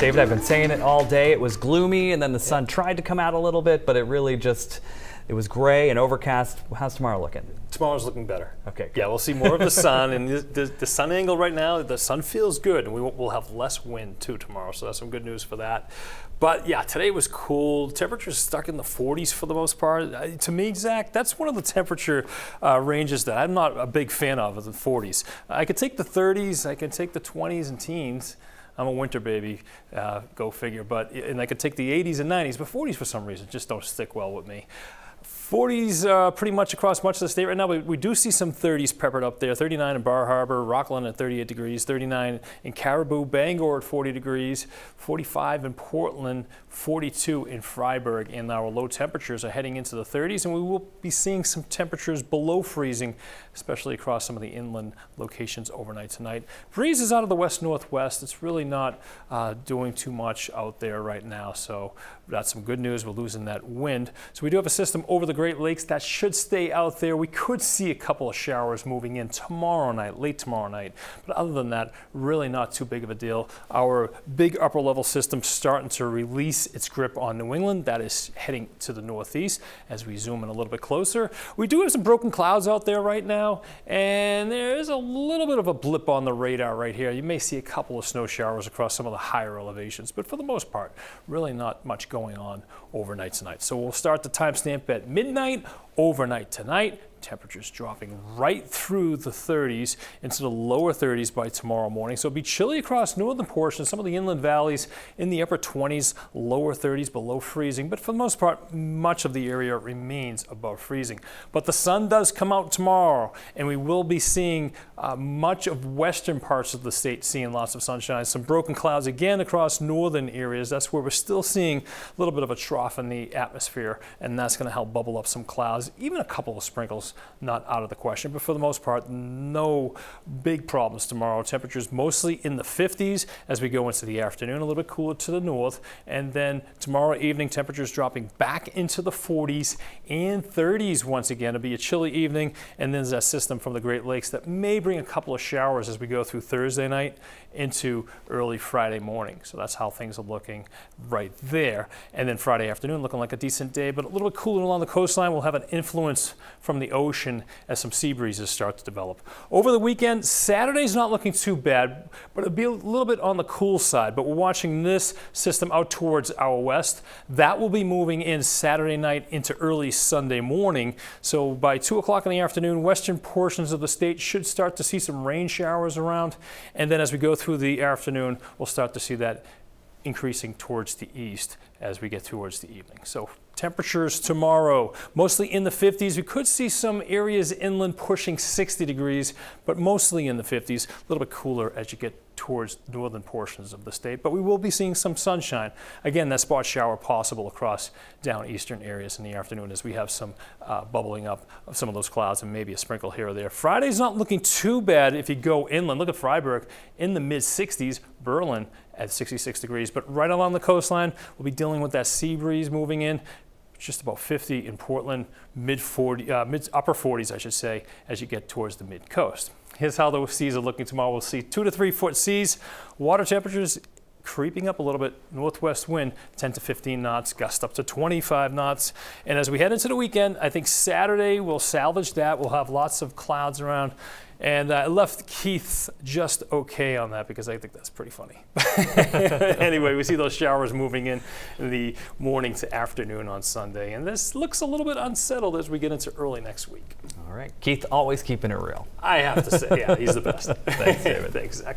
David, I've been saying it all day. It was gloomy, and then the sun tried to come out a little bit, but it really just, it was gray and overcast. How's tomorrow looking? Tomorrow's looking better. Okay. Good. Yeah, we'll see more of the sun, and the sun angle right now, the sun feels good, and we'll have less wind too tomorrow, so that's some good news for that. But yeah, today was cool. Temperatures stuck in the 40s for the most part. To me, Zach, that's one of the temperature ranges that I'm not a big fan of the 40s. I could take the 30s, I could take the 20s and teens. I'm a winter baby, go figure. And I could take the 80s and 90s, but 40s for some reason just don't stick well with me. 40s pretty much across much of the state right now, but we do see some 30s peppered up there. 39 in Bar Harbor, Rockland at 38 degrees, 39 in Caribou, Bangor at 40 degrees, 45 in Portland, 42 in Freiburg, and our low temperatures are heading into the 30s, and we will be seeing some temperatures below freezing, especially across some of the inland locations overnight tonight. Breeze is out of the west-northwest. It's really not doing too much out there right now, so that's some good news. We're losing that wind. So we do have a system over the Great Lakes that should stay out there. We could see a couple of showers moving in tomorrow night, late tomorrow night, but other than that, really not too big of a deal. Our big upper level system starting to release its grip on New England. That is heading to the northeast as we zoom in a little bit closer. We do have some broken clouds out there right now, and there is a little bit of a blip on the radar right here. You may see a couple of snow showers across some of the higher elevations, but for the most part, really not much going on overnight tonight. So we'll start the timestamp at midnight. Overnight tonight, temperatures dropping right through the 30s into the lower 30s by tomorrow morning. So it'll be chilly across northern portions, some of the inland valleys in the upper 20s, lower 30s below freezing. But for the most part, much of the area remains above freezing. But the sun does come out tomorrow, and we will be seeing much of western parts of the state seeing lots of sunshine. Some broken clouds again across northern areas. That's where we're still seeing a little bit of a trough in the atmosphere, and that's going to help bubble up some clouds. Even a couple of sprinkles not out of the question, but for the most part, no big problems tomorrow. Temperatures mostly in the 50s as we go into the afternoon, a little bit cooler to the north, and then tomorrow evening temperatures dropping back into the 40s and 30s once again. It'll be a chilly evening, and then there's that system from the Great Lakes that may bring a couple of showers as we go through Thursday night into early Friday morning. So that's how things are looking right there. And then Friday afternoon looking like a decent day, but a little bit cooler along the coastline. We'll have an influence from the ocean as some sea breezes start to develop. Over the weekend, Saturday's not looking too bad, but it'll be a little bit on the cool side. But we're watching this system out towards our west. That will be moving in Saturday night into early Sunday morning. So by 2 o'clock in the afternoon, western portions of the state should start to see some rain showers around. And then as we go through the afternoon, we'll start to see that increasing towards the east as we get towards the evening. So temperatures tomorrow, mostly in the 50s. We could see some areas inland pushing 60 degrees, but mostly in the 50s, a little bit cooler as you get towards northern portions of the state. But we will be seeing some sunshine. Again, that spot shower possible across down eastern areas in the afternoon as we have some bubbling up of some of those clouds and maybe a sprinkle here or there. Friday's not looking too bad if you go inland. Look at Freiburg in the mid 60s, Berlin at 66 degrees. But right along the coastline, we'll be dealing with that sea breeze moving in. Just about 50 in Portland, upper 40s, I should say, as you get towards the mid coast. Here's how the seas are looking tomorrow. We'll see 2 to 3 foot seas, water temperatures creeping up a little bit, northwest wind 10 to 15 knots, gust up to 25 knots. And as we head into the weekend, I think Saturday we'll salvage that. We'll have lots of clouds around. And I left Keith just okay on that because I think that's pretty funny. Anyway, we see those showers moving in the morning to afternoon on Sunday. And this looks a little bit unsettled as we get into early next week. All right. Keith, always keeping it real. I have to say, yeah, he's the best. Thanks, David. Thanks, Zach.